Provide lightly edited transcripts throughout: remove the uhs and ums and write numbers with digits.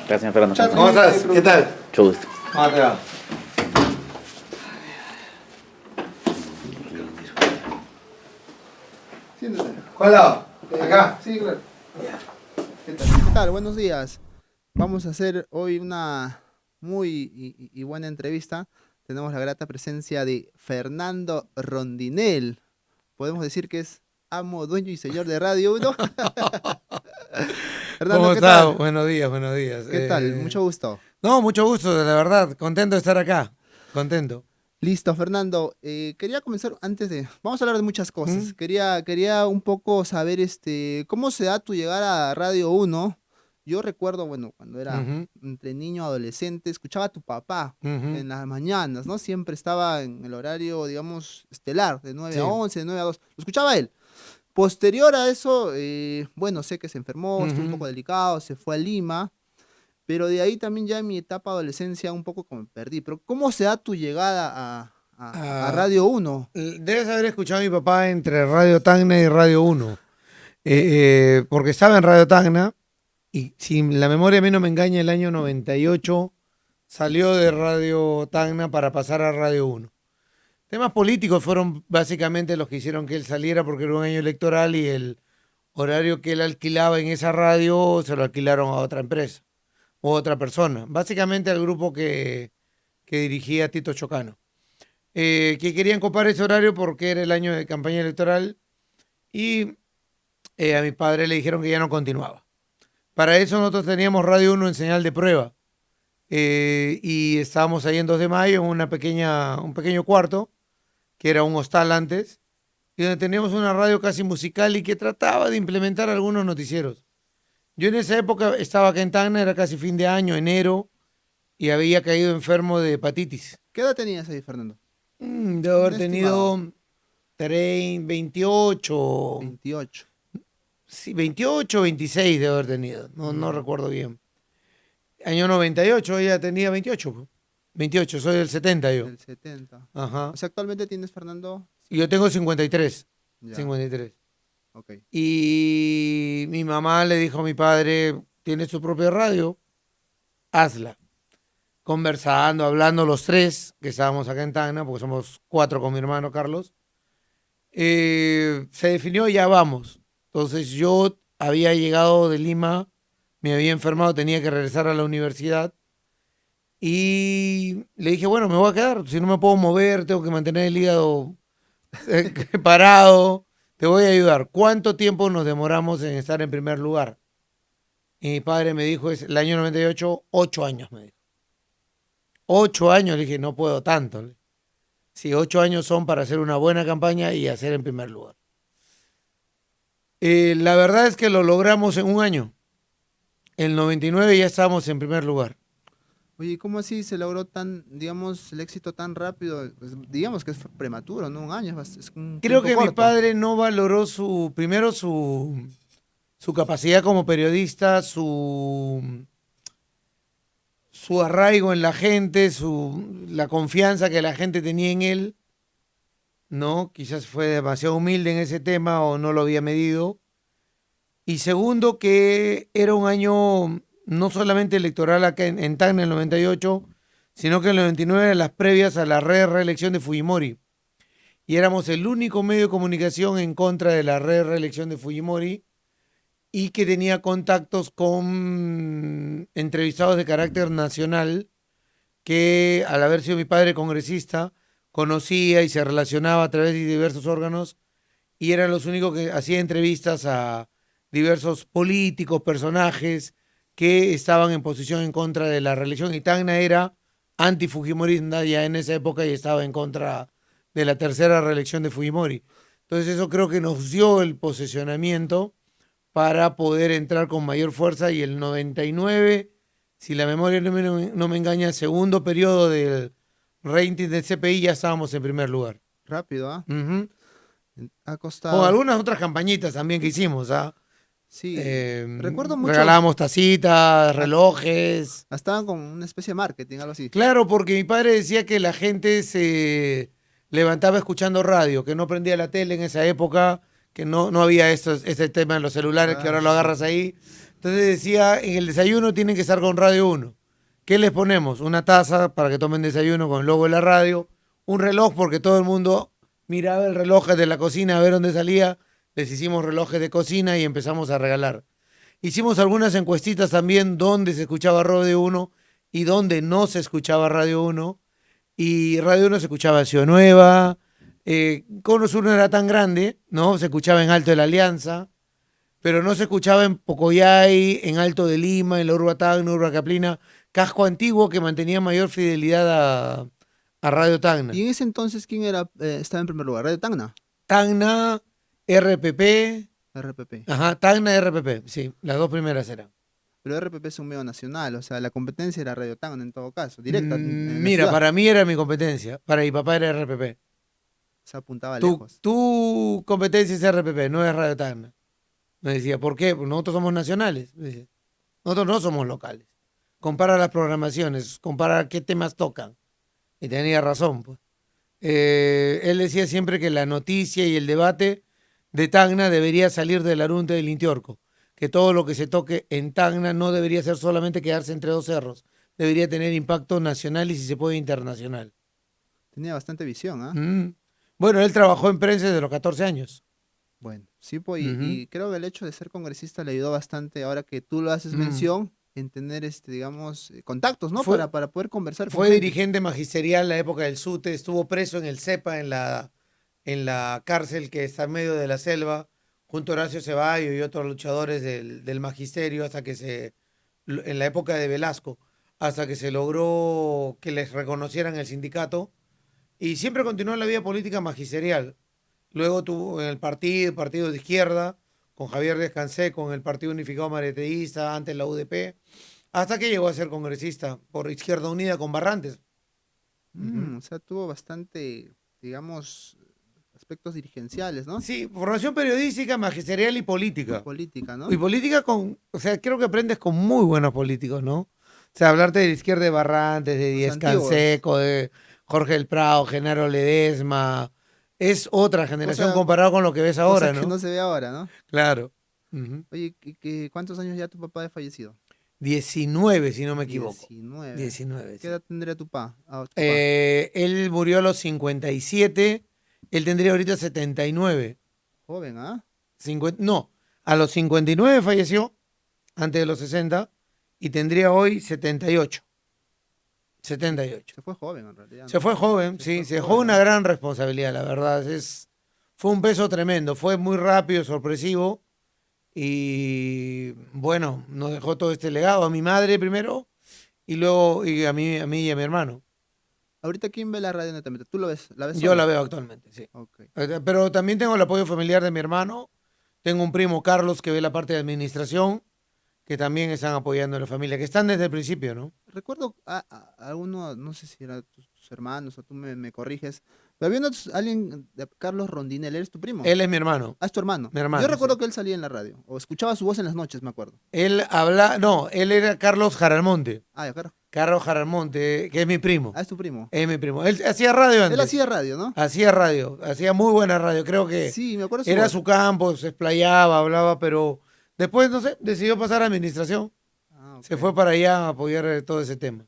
Gracias, Fernando. ¿Cómo estás? ¿Qué tal? Mucho gusto. ¿Cómo te va? Siéntate. ¿Cuál lado? ¿Acá? Sí, claro. ¿Qué tal? ¿Qué tal? Buenos días. Vamos a hacer hoy una muy y buena entrevista. Tenemos la grata presencia de Fernando Rondinel. Podemos decir que es amo, dueño y señor de Radio 1. Fernando, ¿Cómo ¿qué estás? tal? Buenos días, buenos días. ¿Qué tal? Mucho gusto. No, mucho gusto, la verdad. Contento de estar acá. Contento. Listo, Fernando. Quería comenzar antes de... Vamos a hablar de muchas cosas. ¿Mm? Quería un poco saber cómo se da tu llegada a Radio 1. Yo recuerdo, bueno, cuando era Ujú, entre niño adolescente, escuchaba a tu papá ujú. en las mañanas, ¿no? Siempre estaba en el horario, digamos, estelar, de 9 a Sí. 11, de 9 a 2. Lo escuchaba él. Posterior a eso, bueno, sé que se enfermó, estuvo un Ujú. poco delicado, se fue a Lima. Pero de ahí también ya en mi etapa adolescencia un poco como me perdí. Pero ¿cómo se da tu llegada a Ah, Radio 1? debes haber escuchado a mi papá entre Radio Tacna y Radio 1. Porque estaba en Radio Tacna y si la memoria a mí no me engaña, el año 98 salió de Radio Tacna para pasar a Radio 1. Temas políticos fueron básicamente los que hicieron que él saliera porque era un año electoral y el horario que él alquilaba en esa radio se lo alquilaron a otra empresa o otra persona. Básicamente al grupo que dirigía Tito Chocano. Que querían copar ese horario porque era el año de campaña electoral y a mi padre le dijeron que ya no continuaba. Para eso nosotros teníamos Radio 1 en señal de prueba y estábamos ahí en 2 de mayo en un pequeño cuarto que era un hostal antes, y donde teníamos una radio casi musical y que trataba de implementar algunos noticieros. Yo en esa época estaba acá en Tacna, era casi fin de año, enero, y había caído enfermo de hepatitis. ¿Qué edad tenías ahí, Fernando? Debo Un haber estimado. tenido 28, 28. sí, 28, 26 debo haber tenido, no Ya, recuerdo bien. Año 98, ella tenía 28, pues. 28, soy del 70 yo. del 70. Ajá. O sea, actualmente tienes, Fernando. Y yo tengo 53, Ya, 53. ok. Y mi mamá le dijo a mi padre, tiene su propia radio, hazla. Conversando, hablando los tres, que estábamos acá en Tacna, porque somos 4 con mi hermano Carlos, se definió, ya vamos. Entonces yo había llegado de Lima, me había enfermado, tenía que regresar a la universidad y le dije, bueno, me voy a quedar, si no me puedo mover, tengo que mantener el hígado parado, te voy a ayudar. ¿Cuánto tiempo nos demoramos en estar en primer lugar? Y mi padre me dijo, es el año 98, 8 años, me dijo. 8 años, le dije, no puedo tanto. Sí, 8 años son para hacer una buena campaña y hacer en primer lugar. La verdad es que lo logramos en un año. El 99 ya estábamos en primer lugar. Oye, ¿cómo así se logró digamos, el éxito tan rápido? Pues, digamos que es prematuro, ¿no? Un año, es un Creo tiempo que mi corto. padre no valoró primero su capacidad como periodista, su arraigo en la gente, la confianza que la gente tenía en él, ¿no? Quizás fue demasiado humilde en ese tema o no lo había medido. Y segundo, que era un año no solamente electoral acá en Tacna en el 98, sino que en el 99 eran las previas a la reelección de Fujimori. Y éramos el único medio de comunicación en contra de la reelección de Fujimori y que tenía contactos con entrevistados de carácter nacional que al haber sido mi padre congresista conocía y se relacionaba a través de diversos órganos y eran los únicos que hacían entrevistas a diversos políticos, personajes que estaban en posición en contra de la reelección y Tacna era anti-fujimorista ya en esa época y estaba en contra de la tercera reelección de Fujimori. Entonces eso creo que nos dio el posicionamiento para poder entrar con mayor fuerza y el 99, si la memoria no me engaña, segundo periodo del rating del CPI ya estábamos en primer lugar. Rápido, ¿ah? Ujú. Ha Con costado. algunas otras campañitas también que hicimos, ¿ah? Sí, recuerdo mucho. Regalábamos tacitas, relojes. Estaban con una especie de marketing, algo así. Claro, porque mi padre decía que la gente se levantaba escuchando radio, que no prendía la tele en esa época, que no había ese tema en los celulares, que ahora Claro, lo sí. agarras ahí. Entonces decía, en el desayuno tienen que estar con Radio Uno. ¿Qué les ponemos? Una taza para que tomen desayuno con el logo de la radio, un reloj porque todo el mundo miraba el reloj de la cocina a ver dónde salía, les hicimos relojes de cocina y empezamos a regalar. Hicimos algunas encuestitas también donde se escuchaba Radio Uno y donde no se escuchaba Radio Uno. Y Radio Uno se escuchaba en Ciudad Nueva, Cono Sur no era tan grande, ¿no? Se escuchaba en Alto de la Alianza, pero no se escuchaba en Pocoyay, en Alto de Lima, en la Urba Tacna, Urba Caplina, casco antiguo que mantenía mayor fidelidad a Radio Tacna. Y en ese entonces, ¿quién era, estaba en primer lugar? Radio Tacna, Tacna, RPP, RPP. ajá, Tacna, RPP, sí, las dos primeras eran. Pero RPP es un medio nacional, o sea, la competencia era Radio Tacna en todo caso, directa en la Mira, ciudad. para mí era mi competencia, para mi papá era RPP. Se apuntaba Tu, lejos. tu competencia es RPP, no es Radio Tacna. Me decía, ¿por qué? Porque nosotros somos nacionales. Me decía, nosotros no somos locales. Compara las programaciones, compara qué temas tocan. Y tenía razón, pues. Él decía siempre que la noticia y el debate de Tacna debería salir del Arunte del Intiorco. Que todo lo que se toque en Tacna no debería ser solamente quedarse entre dos cerros. Debería tener impacto nacional y si se puede internacional. Tenía bastante visión, ¿ah? Bueno, él trabajó en prensa desde los 14 años. Bueno, sí, pues, Ujú. y creo que el hecho de ser congresista le ayudó bastante, ahora que tú lo haces Mm. mención, en tener, digamos, contactos, ¿no? Fue- Para poder conversar con Fue gente. dirigente magisterial en la época del SUTE, estuvo preso en el CEPA, en la cárcel que está en medio de la selva, junto a Horacio Ceballos y otros luchadores del magisterio, en la época de Velasco, hasta que se logró que les reconocieran el sindicato, y siempre continuó en la vida política magisterial. Luego tuvo en el partido de izquierda, con Javier Descansé, con el Partido Unificado Mareteísta, antes la UDP, hasta que llegó a ser congresista por Izquierda Unida con Barrantes. O sea, tuvo bastante, digamos, aspectos dirigenciales, ¿no? Sí, formación periodística, magisterial y política. Política, ¿no? Y política o sea, creo que aprendes con muy buenos políticos, ¿no? O sea, hablarte de la izquierda de Barrantes, de Díaz antiguos. Canseco, de Jorge del Prado, Genaro Ledesma, es otra generación sea, comparado con lo que ves ahora, Cosa que ¿no? no se ve ahora, ¿no? Claro. Ujú. Oye, ¿cuántos años ya tu papá ha fallecido? 19, si no me equivoco. 19. 19, ¿Qué sí. edad tendría tu papá? Él murió a los 57, él tendría ahorita 79. Joven, ¿ah? No, a los 59 falleció, antes de los 60, y tendría hoy 78. 78. Se fue joven, en realidad, ¿no? Se fue joven, Se sí, fue se dejó joven, una ¿no? gran responsabilidad, la verdad. Fue un peso tremendo, fue muy rápido, sorpresivo, y bueno, nos dejó todo este legado a mi madre primero, y luego y a mí y a mi hermano. Ahorita, ¿quién ve la radio netamente? ¿Tú lo ves? ¿La ves Yo solo? la veo actualmente, sí. Ok. Pero también tengo el apoyo familiar de mi hermano. Tengo un primo, Carlos, que ve la parte de administración, que también están apoyando a la familia, que están desde el principio, ¿no? Recuerdo a uno, no sé si eran tus hermanos o tú me corriges, pero había alguien, Carlos Rondinel, ¿eres tu primo? Él es mi hermano. Ah, es tu hermano. Mi hermano, Yo recuerdo sí. que él salía en la radio, o escuchaba su voz en las noches, me acuerdo. Él era Carlos Jaralmonte. Ah, ya, claro. Carlos Jaralmonte, que es mi primo. Ah, es tu primo. Es mi primo. Él hacía radio antes. Él hacía radio, ¿no? Hacía radio, hacía muy buena radio. Creo que Sí, me acuerdo era voz. su campo, se explayaba, hablaba, pero después, no sé, decidió pasar a administración. Ah, Se ok. fue para allá a apoyar todo ese tema.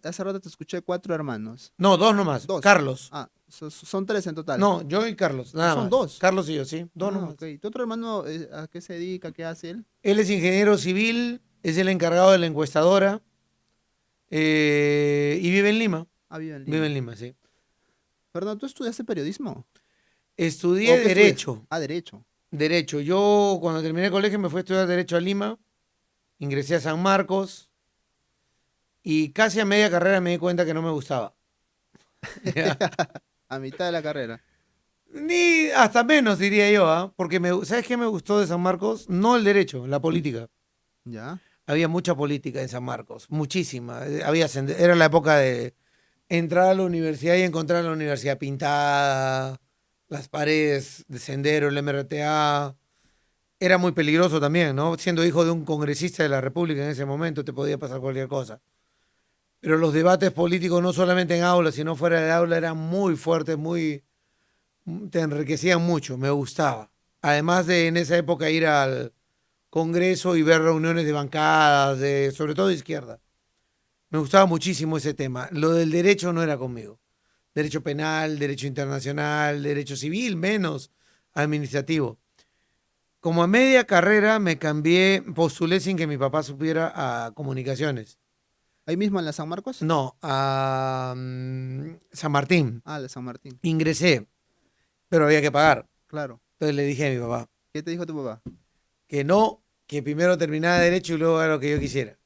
Hace rato te escuché 4 hermanos. No, dos nomás. Dos. Carlos. Ah, son 3 en total. No, yo y Carlos, nada Son más. dos. Carlos y yo, sí, dos Ah, nomás. ok. ¿Tu otro hermano a qué se dedica? ¿Qué hace él? Él es ingeniero civil, es el encargado de la encuestadora y vive en Lima. Ah, vive en Lima. Vive en Lima, sí. Fernando, ¿tú estudiaste periodismo? Estudié ¿O qué Derecho. estudias? Ah, Derecho. Derecho. Yo cuando terminé el colegio me fui a estudiar Derecho a Lima, ingresé a San Marcos y casi a media carrera me di cuenta que no me gustaba. Ya. A mitad de la carrera. Ni hasta menos diría yo, ¿ah? Porque ¿sabes qué me gustó de San Marcos? No el derecho, la política. ¿Ya? Había mucha política en San Marcos, muchísima. Era la época de entrar a la universidad y encontrar la universidad pintada, las paredes de sendero, el MRTA. Era muy peligroso también, ¿no? Siendo hijo de un congresista de la República en ese momento te podía pasar cualquier cosa. Pero los debates políticos, no solamente en aula, sino fuera del aula, eran muy fuertes, te enriquecían mucho, me gustaba. Además de en esa época ir Congreso y ver reuniones de bancadas, sobre todo de izquierda. Me gustaba muchísimo ese tema. Lo del derecho no era conmigo. Derecho penal, derecho internacional, derecho civil, menos administrativo. Como a media carrera me cambié, postulé sin que mi papá supiera a comunicaciones. ¿Ahí mismo en la San Marcos? No, a San Martín. Ah, la San Martín. Ingresé, pero había que pagar. Claro. Entonces le dije a mi papá ¿Qué te dijo tu papá? que no, que primero terminaba derecho y luego era lo que yo quisiera.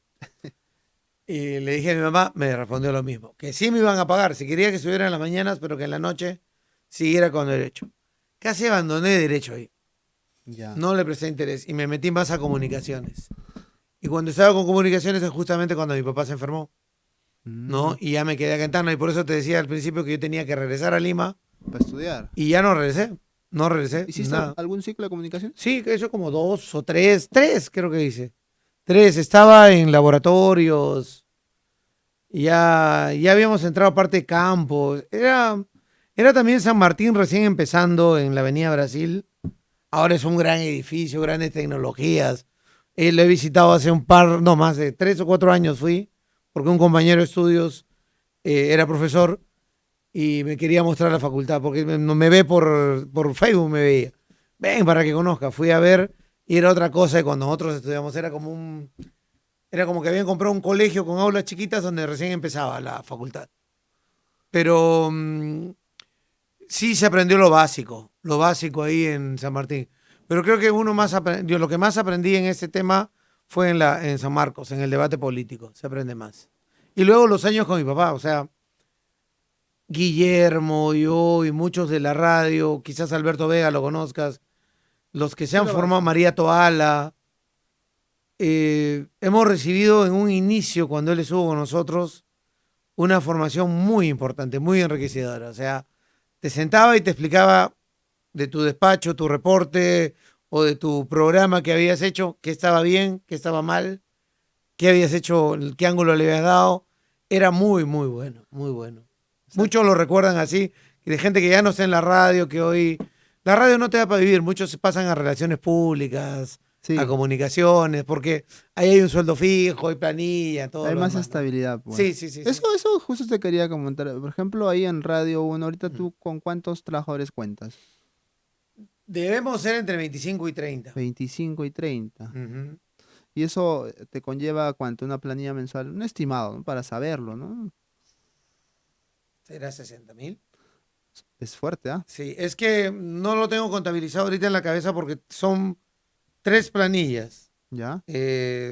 Y le dije a mi mamá, me respondió lo mismo, que sí me iban a pagar, si quería que estuviera en las mañanas, pero que en la noche siguiera con derecho. Casi abandoné derecho ahí, Ya. no le presté interés y me metí más a comunicaciones. Y cuando estaba con comunicaciones es justamente cuando mi papá se enfermó, ¿no? Y ya me quedé acá en Tacna y por eso te decía al principio que yo tenía que regresar a Lima Para estudiar. y ya no regresé, ¿Hiciste nada. algún ciclo de comunicación? Sí, que he hecho como 2 o 3, 3 creo que hice. 3, estaba en laboratorios, ya habíamos entrado a parte de campo. Era también San Martín recién empezando en la Avenida Brasil. Ahora es un gran edificio, grandes tecnologías. Lo he visitado hace no más de 3 o 4 años fui, porque un compañero de estudios era profesor y me quería mostrar la facultad, porque me ve por Facebook, me veía. Ven para que conozca. Fui a ver y era otra cosa de cuando nosotros estudiamos. Era como que habían comprado un colegio con aulas chiquitas donde recién empezaba la facultad. Pero sí se aprendió lo básico ahí en San Martín. Pero creo que yo lo que más aprendí en este tema fue en San Marcos, en el debate político. Se aprende más. Y luego los años con mi papá, o sea, Guillermo, yo y muchos de la radio, quizás Alberto Vega lo conozcas, los que se han formado, María Toala. Hemos recibido en un inicio, cuando él estuvo con nosotros, una formación muy importante, muy enriquecedora. O sea, te sentaba y te explicaba de tu despacho, tu reporte o de tu programa que habías hecho, qué estaba bien, qué estaba mal, qué habías hecho, qué ángulo le habías dado. Era muy, muy bueno, muy bueno. Exacto. Muchos lo recuerdan así, de gente que ya no está en la radio, que hoy... La radio no te da para vivir, muchos se pasan a relaciones públicas, Sí, a comunicaciones, porque ahí hay un sueldo fijo, hay planilla, todo hay lo más demás, ¿no? estabilidad, pues. Sí, sí, sí, sí. Eso justo te quería comentar. Por ejemplo, ahí en Radio 1, ahorita Mm. tú, ¿con cuántos trabajadores cuentas? Debemos ser entre 25 y 30. 25 y 30. Ujú. Y eso te conlleva, ¿cuánto? Una planilla mensual, un estimado, ¿no? Para saberlo, ¿no? ¿Será 60.000? Es fuerte, ¿ah? Sí, es que no lo tengo contabilizado ahorita en la cabeza porque son 3 planillas. ¿Ya?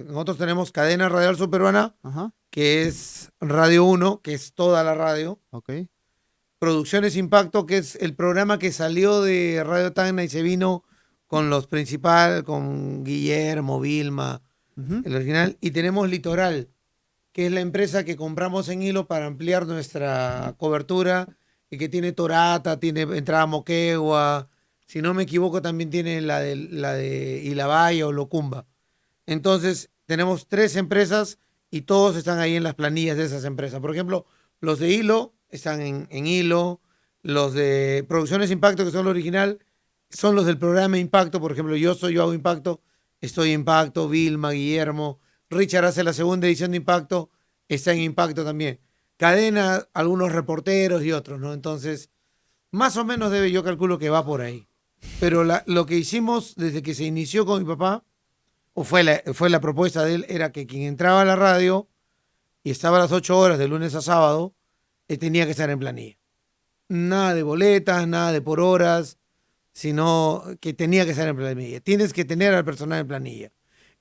Nosotros tenemos Cadena Radial Subperuana, Ajá, que es Radio 1, que es toda la radio. ok. Producciones Impacto, que es el programa que salió de Radio Tacna y se vino con los principales, con Guillermo, Vilma, Ujú. el original. Y tenemos Litoral, que es la empresa que compramos en Hilo para ampliar nuestra cobertura y que tiene Torata, tiene entrada a Moquegua, si no me equivoco también tiene la de Ilabaya o Locumba. Entonces tenemos 3 empresas y todos están ahí en las planillas de esas empresas. Por ejemplo, los de Hilo están en Hilo, los de Producciones Impacto, que son lo original, son los del programa Impacto. Por ejemplo, yo hago Impacto, estoy en Impacto, Vilma, Guillermo, Richard hace la segunda edición de Impacto, está en Impacto también. Cadena, algunos reporteros y otros, ¿no? Entonces, más o menos yo calculo que va por ahí. Pero lo que hicimos desde que se inició con mi papá, o fue la propuesta de él, era que quien entraba a la radio y estaba a las 8 horas de lunes a sábado, tenía que estar en planilla. Nada de boletas, nada de por horas, sino que tenía que estar en planilla. Tienes que tener al personal en planilla.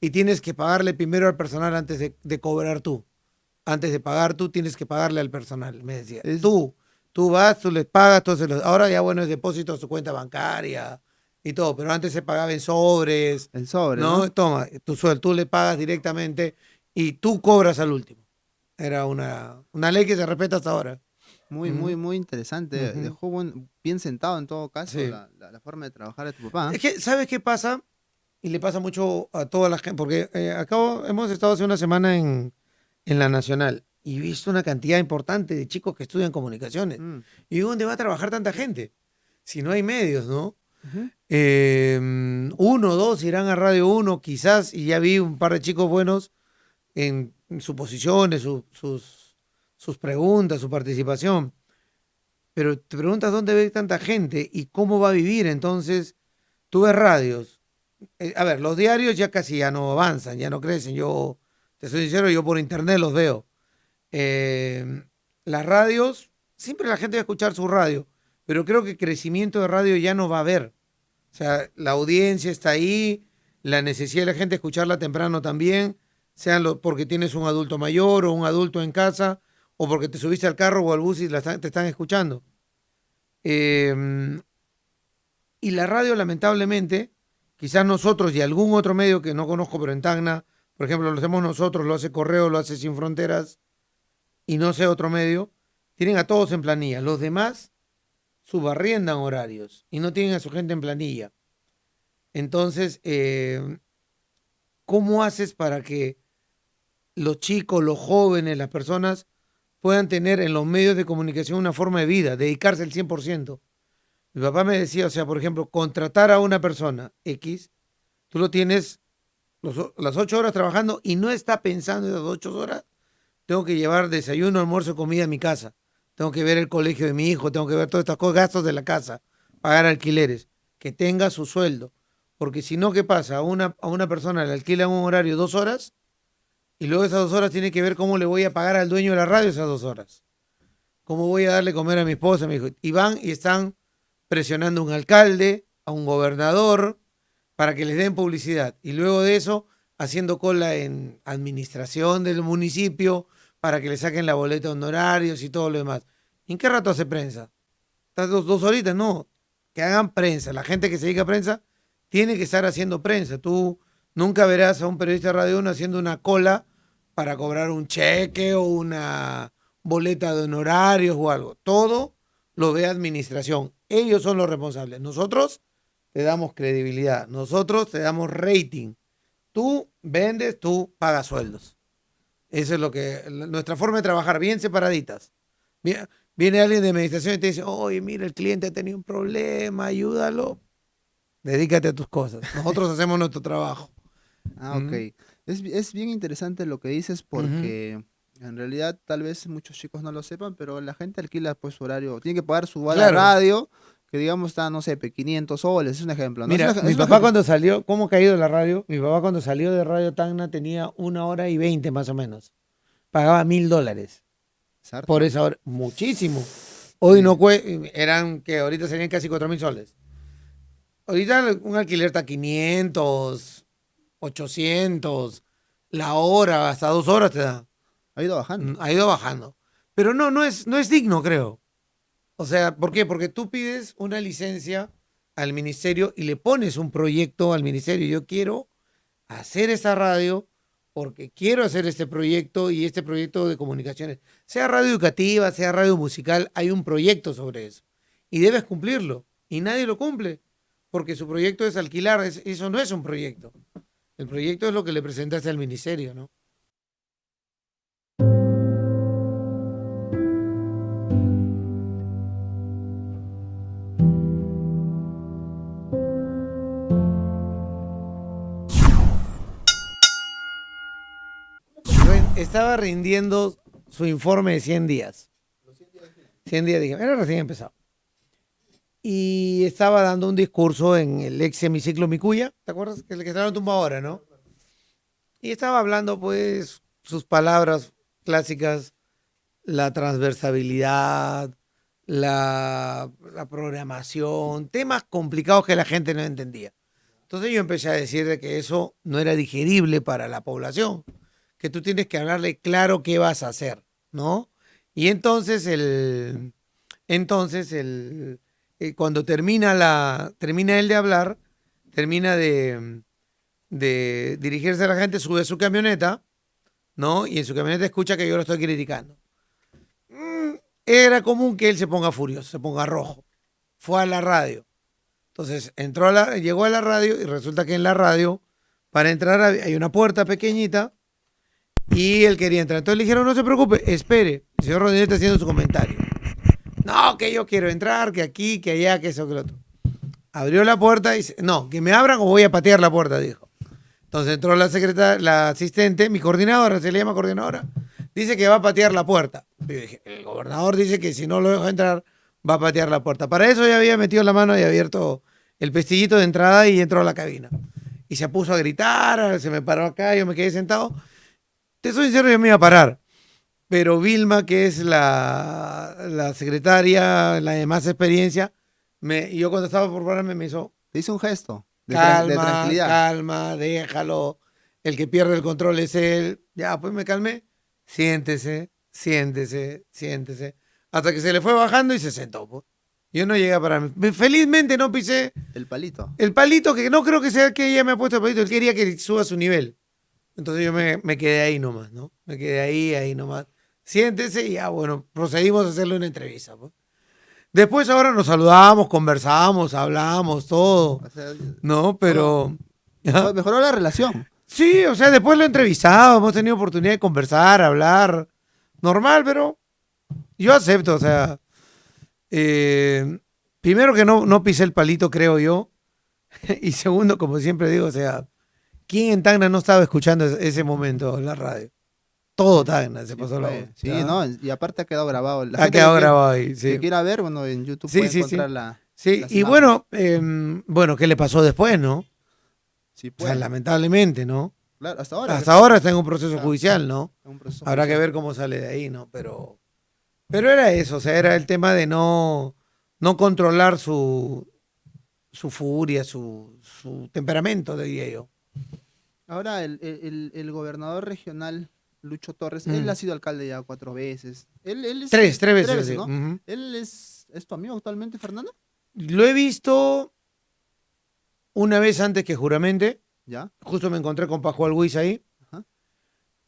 Y tienes que pagarle primero al personal antes de cobrar tú. Antes de pagar tú, tienes que pagarle al personal, me decía. Es, Tú vas, tú les pagas, ahora ya bueno, es depósito a su cuenta bancaria y todo, pero antes se pagaba en sobres, el sobre, ¿no? ¿no? Toma, tu sueldo, tú le pagas directamente y tú cobras al último. Era una ley que se respeta hasta ahora. Muy, Ujú, muy, muy interesante. ujú. Dejó bien sentado en todo caso Sí. la forma de trabajar de tu papá. Es que, ¿sabes qué pasa? Y le pasa mucho a toda la gente, porque hemos estado hace una semana en la Nacional y he visto una cantidad importante de chicos que estudian comunicaciones. Mm, Y digo, ¿dónde va a trabajar tanta gente? Si no hay medios, ¿no? Ujú. Uno o dos irán a Radio Uno, quizás, y ya vi un par de chicos buenos en sus posiciones, sus preguntas, su participación. Pero te preguntas dónde ve tanta gente y cómo va a vivir. Entonces, tú ves radios. A ver, los diarios ya casi ya no avanzan, ya no crecen. Yo, te soy sincero, yo por internet los veo. Eh, las radios, siempre la gente va a escuchar su radio, pero creo que crecimiento de radio ya no va a haber. O sea, la audiencia está ahí, la necesidad de la gente de escucharla temprano también, porque tienes un adulto mayor o un adulto en casa, o porque te subiste al carro o al bus y te están escuchando. Eh, y la radio, lamentablemente, quizás nosotros y algún otro medio que no conozco, pero en Tacna, por ejemplo, lo hacemos nosotros, lo hace Correo, lo hace Sin Fronteras, y no sé otro medio, tienen a todos en planilla. Los demás subarriendan horarios y no tienen a su gente en planilla. Entonces, ¿cómo haces para que los chicos, los jóvenes, las personas puedan tener en los medios de comunicación una forma de vida, dedicarse al 100%? Mi papá me decía, o sea, por ejemplo, contratar a una persona X, tú lo tienes las 8 horas trabajando y no está pensando en esas 8 horas. Tengo que llevar desayuno, almuerzo, comida a mi casa. Tengo que ver el colegio de mi hijo, tengo que ver todas estas cosas, gastos de la casa, pagar alquileres, que tenga su sueldo. Porque si no, ¿qué pasa? A una persona le alquilan un horario 2 horas y luego esas 2 horas tiene que ver cómo le voy a pagar al dueño de la radio esas 2 horas. ¿Cómo voy a darle comer a mi esposa, a mi hijo? Y van y están presionando a un alcalde, a un gobernador, para que les den publicidad. Y luego de eso, haciendo cola en administración del municipio, para que le saquen la boleta de honorarios y todo lo demás. ¿Y en qué rato hace prensa? ¿Estás 2 horitas? No, que hagan prensa. La gente que se dedica a prensa tiene que estar haciendo prensa. Tú nunca verás a un periodista de Radio 1 haciendo una cola para cobrar un cheque o una boleta de honorarios o algo. Todo lo ve administración. Ellos son los responsables. Nosotros te damos credibilidad. Nosotros te damos rating. Tú vendes, tú pagas sueldos. Eso es nuestra forma de trabajar, bien separaditas. Viene alguien de administración y te dice, oye, mira, el cliente ha tenido un problema, ayúdalo. Dedícate a tus cosas. Nosotros hacemos nuestro trabajo. Ah, ok. Es bien interesante lo que dices Ujú. porque en realidad tal vez muchos chicos no lo sepan, pero la gente alquila pues su horario, tiene que pagar su hora Claro. radio, que digamos está, no sé, 500 soles, es un ejemplo, ¿no? Mira, mi Es un papá ejemplo. cuando salió, ¿cómo ha caído la radio? Mi papá cuando salió de Radio Tacna tenía 1 hora y 20 más o menos. Pagaba $1.000 Es por harto. esa hora. Muchísimo. Hoy Sí. no eran que ahorita serían casi 4.000 soles. Ahorita un alquiler está 500, 800, la hora, hasta 2 horas te da. Ha ido bajando. Ha ido bajando. Pero no es digno, creo. O sea, ¿por qué? Porque tú pides una licencia al ministerio y le pones un proyecto al ministerio. Yo quiero hacer esta radio porque quiero hacer este proyecto y este proyecto de comunicaciones. Sea radio educativa, sea radio musical, hay un proyecto sobre eso. Y debes cumplirlo. Y nadie lo cumple porque su proyecto es alquilar. Eso no es un proyecto. El proyecto es lo que le presentaste al ministerio, ¿no? Estaba rindiendo su informe de 100 días. 100 días, dije, era recién empezado. Y estaba dando un discurso en el ex semiciclo Micuya, ¿te acuerdas? El que estaba en tumba ahora, ¿no? Y estaba hablando, pues, sus palabras clásicas, la transversabilidad, la programación, temas complicados que la gente no entendía. Entonces yo empecé a decir de que eso no era digerible para la población, que tú tienes que hablarle claro qué vas a hacer, ¿no? Y cuando termina él de hablar, termina de dirigirse a la gente, sube a su camioneta, ¿no? Y en su camioneta escucha que yo lo estoy criticando. Era común que él se ponga furioso, se ponga rojo. Fue a la radio. Entonces llegó a la radio y resulta que en la radio, para entrar, hay una puerta pequeñita y él quería entrar. Entonces le dijeron, no se preocupe, espere. El señor Rodríguez está haciendo su comentario. No, que yo quiero entrar, que aquí, que allá, que eso, que lo otro. Abrió la puerta y dice, no, que me abran o voy a patear la puerta, dijo. Entonces entró la secretaria, la asistente, mi coordinadora, se le llama coordinadora, dice que va a patear la puerta. Y yo dije, el gobernador dice que si no lo dejo entrar, va a patear la puerta. Para eso ya había metido la mano y abierto el pestillito de entrada y entró a la cabina. Y se puso a gritar, se me paró acá, yo me quedé sentado. Te soy sincero, yo me iba a parar. Pero Vilma, que es la secretaria, la de más experiencia, yo cuando estaba por pararme me hizo, Te hizo un gesto de calma, tranquilidad. calma, déjalo, el que pierde el control es él. Ya, pues me calmé, siéntese, siéntese, siéntese. Hasta que se le fue bajando y se sentó, pues. Yo no llegué a pararme. Felizmente no pisé El palito. el palito, que no creo que sea que ella me ha puesto el palito, él quería que suba su nivel. Entonces yo me quedé ahí nomás, ¿no? Me quedé ahí nomás. Siéntese y ya, bueno, procedimos a hacerle una entrevista, pues. Después ahora nos saludamos, conversamos, hablamos, todo, O sea, ¿no? Pero... ¿Ah? mejoró la relación. Sí, o sea, después lo he entrevistado, hemos tenido oportunidad de conversar, hablar, normal, pero yo acepto, o sea, primero que no pisé el palito, creo yo, y segundo, como siempre digo, o sea, ¿quién en Tacna no estaba escuchando ese momento en la radio? Todo Tacna se pasó la voz. Sí, ¿Ya? no, y aparte ha quedado grabado. La Ha gente quedado que grabado ahí, sí. que quiera ver, bueno, en YouTube Sí, puede sí, sí. encontrar la... Sí, las y imágenes. bueno, ¿qué le pasó después, no? Sí, O puede. sea, lamentablemente, ¿no? Claro, hasta ahora. Hasta ahora está en un proceso Claro. judicial, ¿no? Un proceso Habrá que judicial. ver cómo sale de ahí, ¿no? Pero era eso, o sea, era el tema de no controlar su furia, su temperamento, diría yo. Ahora, el gobernador regional, Lucho Torres, Mm. él ha sido alcalde ya 4 veces. Él es, Tres veces, sí. ¿no? Ujú. ¿Él es tu amigo actualmente, Fernando? Lo he visto una vez antes que juramente, Ya. justo me encontré con Pascual Luis ahí, Ajá.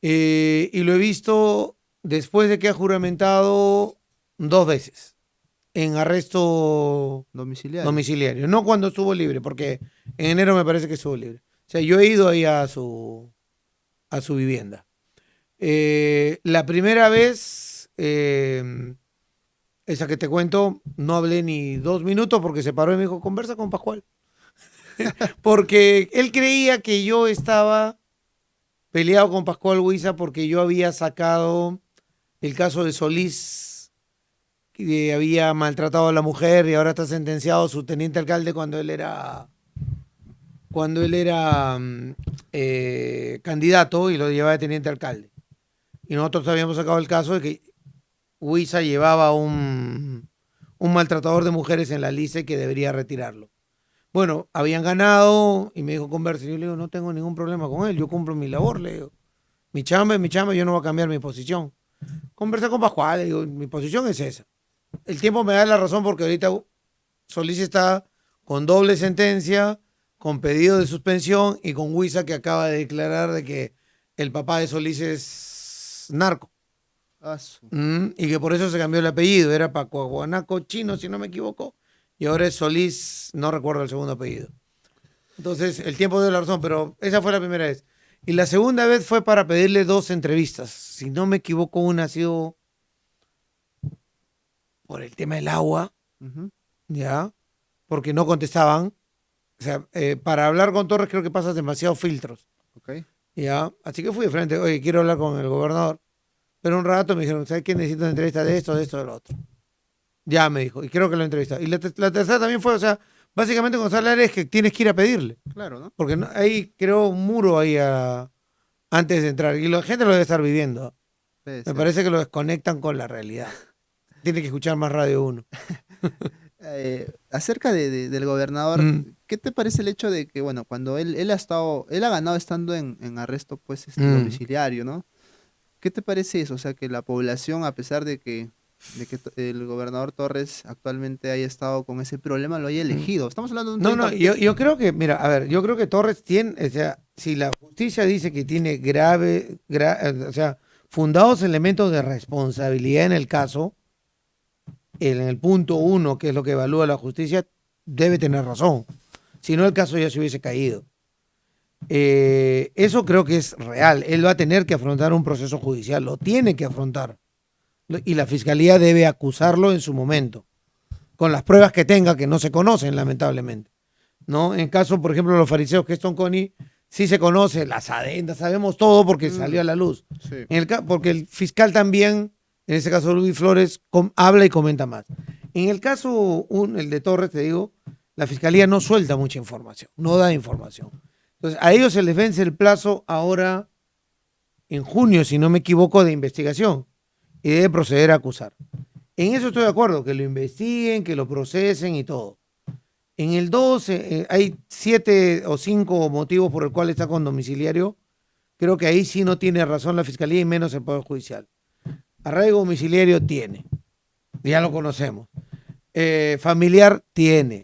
y lo he visto después de que ha juramentado 2 veces, en arresto Domiciliario. domiciliario, no cuando estuvo libre, porque en enero me parece que estuvo libre. O sea, yo he ido ahí a su vivienda. La primera vez, esa que te cuento, no hablé ni 2 minutos porque se paró y me dijo, conversa con Pascual. Porque él creía que yo estaba peleado con Pascual Huiza porque yo había sacado el caso de Solís, que había maltratado a la mujer y ahora está sentenciado su teniente alcalde cuando él era candidato y lo llevaba de teniente alcalde. Y nosotros habíamos sacado el caso de que Huiza llevaba un maltratador de mujeres en la lista y que debería retirarlo. Bueno, habían ganado y me dijo conversa. Yo le digo, no tengo ningún problema con él, yo cumplo mi labor, le digo. Mi chamba es mi chamba, yo no voy a cambiar mi posición. Conversé con Pascual, le digo, mi posición es esa. El tiempo me da la razón porque ahorita Solís está con doble sentencia, con pedido de suspensión y con Huiza que acaba de declarar de que el papá de Solís es narco. Y que por eso se cambió el apellido, era Pacuaguanaco Chino, si no me equivoco, y ahora es Solís, no recuerdo el segundo apellido. Entonces, el tiempo dio la razón, pero esa fue la primera vez. Y la segunda vez fue para pedirle 2 entrevistas. Si no me equivoco, una ha sido por el tema del agua, Ujú. ¿ya? Porque no contestaban. O sea, para hablar con Torres creo que pasas demasiados filtros, Ok. ¿ya? Así que fui de frente, oye, quiero hablar con el gobernador. Pero un rato me dijeron, ¿sabes qué? Necesito una entrevista de esto, de lo otro. Ya me dijo, y creo que lo entrevistó. Y la tercera también fue, o sea, básicamente cuando sale al aire es que tienes que ir a pedirle. Claro, ¿no? Porque ahí creó un muro ahí antes de entrar. Y la gente lo debe estar viviendo. Puede Me ser. parece que lo desconectan con la realidad. Tiene que escuchar más Radio 1. Acerca del gobernador, Mm. ¿qué te parece el hecho de que, bueno, cuando él ha ganado estando en arresto, pues, domiciliario, ¿no? ¿Qué te parece eso? O sea, que la población, a pesar de que el gobernador Torres actualmente haya estado con ese problema, lo haya elegido. Estamos hablando de un No, 30. yo creo que, mira, a ver, yo creo que Torres tiene, o sea, si la justicia dice que tiene o sea, fundados elementos de responsabilidad en el caso, en el punto 1, que es lo que evalúa la justicia, debe tener razón. Si no, el caso ya se hubiese caído. Eso creo que es real. Él va a tener que afrontar un proceso judicial, lo tiene que afrontar. Y la fiscalía debe acusarlo en su momento. con las pruebas que tenga, que no se conocen, lamentablemente. ¿No? En caso, por ejemplo, de los fariseos, que es Tom Connie, sí se conoce, las adendas, sabemos todo porque salió a la luz. Sí. Porque el fiscal también, en ese caso Luis Flores, habla y comenta más. En el caso, el de Torres, te digo, la fiscalía no suelta mucha información, no da información. Entonces, a ellos se les vence el plazo ahora en junio, si no me equivoco, de investigación y debe proceder a acusar. En eso estoy de acuerdo, que lo investiguen, que lo procesen y todo. En el 12 hay 7 o 5 motivos por el cual está con domiciliario. Creo que ahí sí no tiene razón la fiscalía y menos el Poder Judicial. Arraigo domiciliario tiene, ya lo conocemos. Familiar tiene.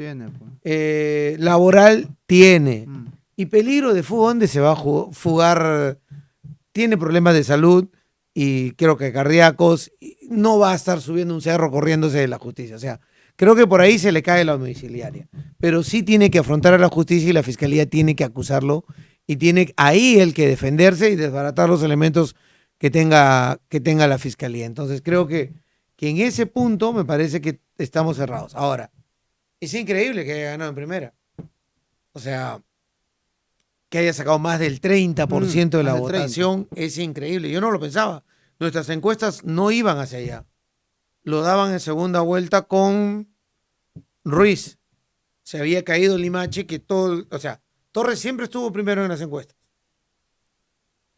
Laboral tiene. Y peligro de fuga, ¿dónde se va a fugar? Tiene problemas de salud y creo que cardíacos. No va a estar subiendo un cerro corriéndose de la justicia. O sea, creo que por ahí se le cae la domiciliaria. Pero sí tiene que afrontar a la justicia y la fiscalía tiene que acusarlo y tiene ahí el que defenderse y desbaratar los elementos que tenga la fiscalía. Entonces creo que en ese punto me parece que estamos cerrados. Ahora, es increíble que haya ganado en primera. O sea, que haya sacado más del 30% de la votación es increíble. Yo no lo pensaba. Nuestras encuestas no iban hacia allá. Lo daban en segunda vuelta con Ruiz. Se había caído Limache, que todo, o sea, Torres siempre estuvo primero en las encuestas.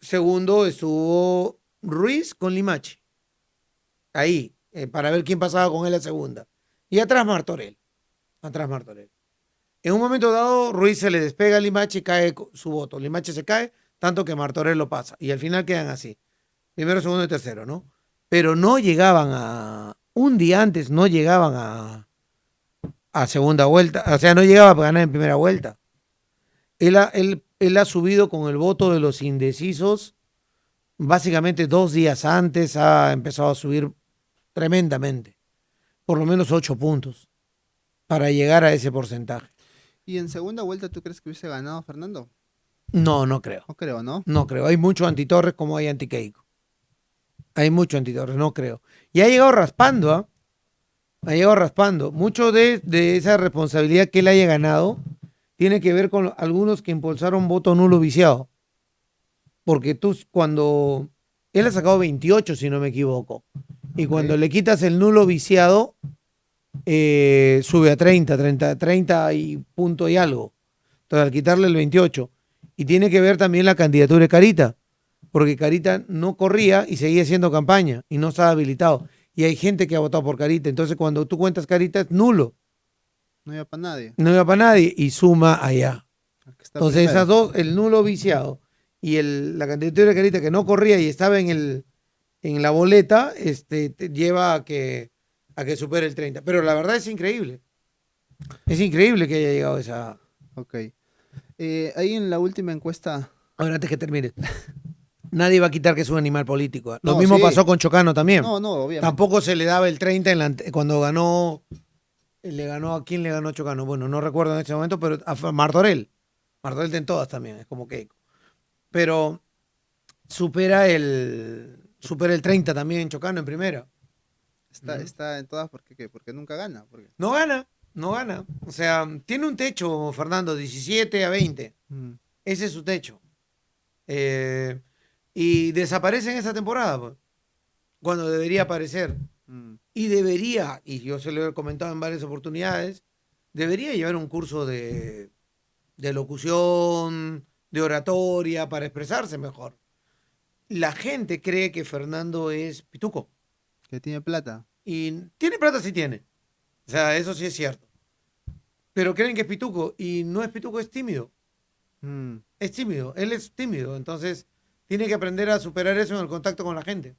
Segundo estuvo Ruiz con Limache. Ahí, para ver quién pasaba con él la segunda. Y atrás Martorell. En un momento dado, Ruiz se le despega a Limache y cae su voto. Limache se cae, tanto que Martorell lo pasa. Y al final quedan así. Primero, segundo y tercero, ¿no? Pero no llegaban un día antes no llegaban a segunda vuelta. O sea, no llegaba para ganar en primera vuelta. Él ha subido con el voto de los indecisos. Básicamente 2 días antes ha empezado a subir tremendamente. Por lo menos 8 puntos para llegar a ese porcentaje. ¿Y en segunda vuelta tú crees que hubiese ganado Fernando? No, no creo. No creo, ¿no? No creo. Hay mucho anti-Torres como hay anti-Keiko. Hay mucho anti-Torres, no creo. Y ha llegado raspando, ¿ah? Ha llegado raspando. Mucho de esa responsabilidad que él haya ganado tiene que ver con algunos que impulsaron voto nulo viciado. Porque tú, cuando él ha sacado 28, si no me equivoco, y cuando le quitas el nulo viciado, sube a 30 y punto y algo. Entonces, al quitarle el 28. Y tiene que ver también la candidatura de Carita, porque Carita no corría y seguía haciendo campaña y no estaba habilitado. Y hay gente que ha votado por Carita. Entonces, cuando tú cuentas Carita, es nulo. No iba para nadie. No iba para nadie y suma allá. Entonces, primero. esas dos, el nulo viciado y la candidatura de Carita que no corría y estaba en la boleta, te lleva a que supere el 30. Pero la verdad es increíble. Es increíble que haya llegado a esa. Ok. Ahí en la última encuesta. Ahora, antes que termine. Nadie va a quitar que es un animal político. Lo No, mismo sí. pasó con Chocano también. No, obviamente. Tampoco se le daba el 30 cuando ganó. ¿A quién le ganó Chocano? Bueno, no recuerdo en este momento, pero a Martorell. Martorell en todas también, es como Keiko. Pero supera el 30 también en Chocano en primera. Está en todas porque nunca gana. No gana. O sea, tiene un techo, Fernando, 17 a 20. Ese es su techo. Y desaparece en esa temporada, pues, cuando debería aparecer. Y debería, y yo se lo he comentado en varias oportunidades, debería llevar un curso de locución, de oratoria, para expresarse mejor. La gente cree que Fernando es pituco. Que tiene plata. Y tiene plata, sí tiene. O sea, eso sí es cierto. Pero creen que es pituco y no es pituco, es tímido. Es tímido, él es tímido. Entonces, tiene que aprender a superar eso en el contacto con la gente.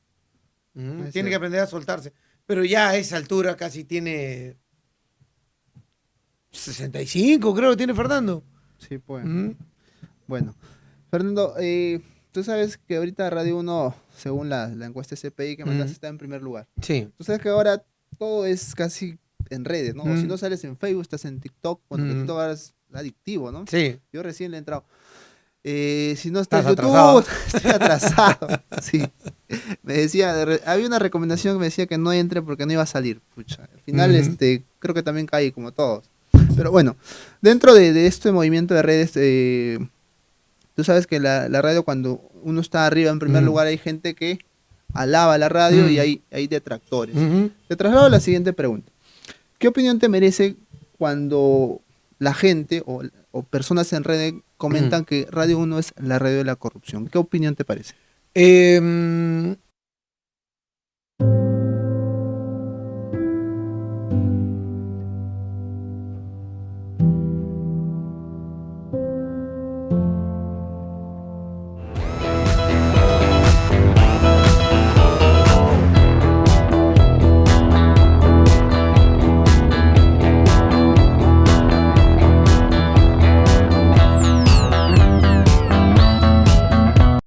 Tiene que aprender a soltarse. Pero ya a esa altura casi tiene 65, creo que tiene Fernando. Sí, pues. Bueno, Fernando, tú sabes que ahorita Radio 1, según la encuesta CPI que mandaste, está en primer lugar. Sí. Tú sabes que ahora todo es casi en redes, ¿no? O si no sales en Facebook, estás en TikTok. Bueno, que TikTok ahora es adictivo, ¿no? Sí. Yo recién le he entrado. Si no está en Estás YouTube, atrasado. estoy atrasado. Sí. Me decía, había una recomendación que me decía que no entre porque no iba a salir. Pucha, al final, Ujú, creo que también caí como todos. Pero bueno, dentro de este movimiento de redes, tú sabes que la radio, cuando uno está arriba en primer ujú, lugar, hay gente que alaba la radio y mm, hay detractores. ujú, Te traslado a la siguiente pregunta. ¿Qué opinión te merece cuando la gente o personas en redes mm. comentan que Radio Uno es la radio de la corrupción? ¿Qué opinión te parece?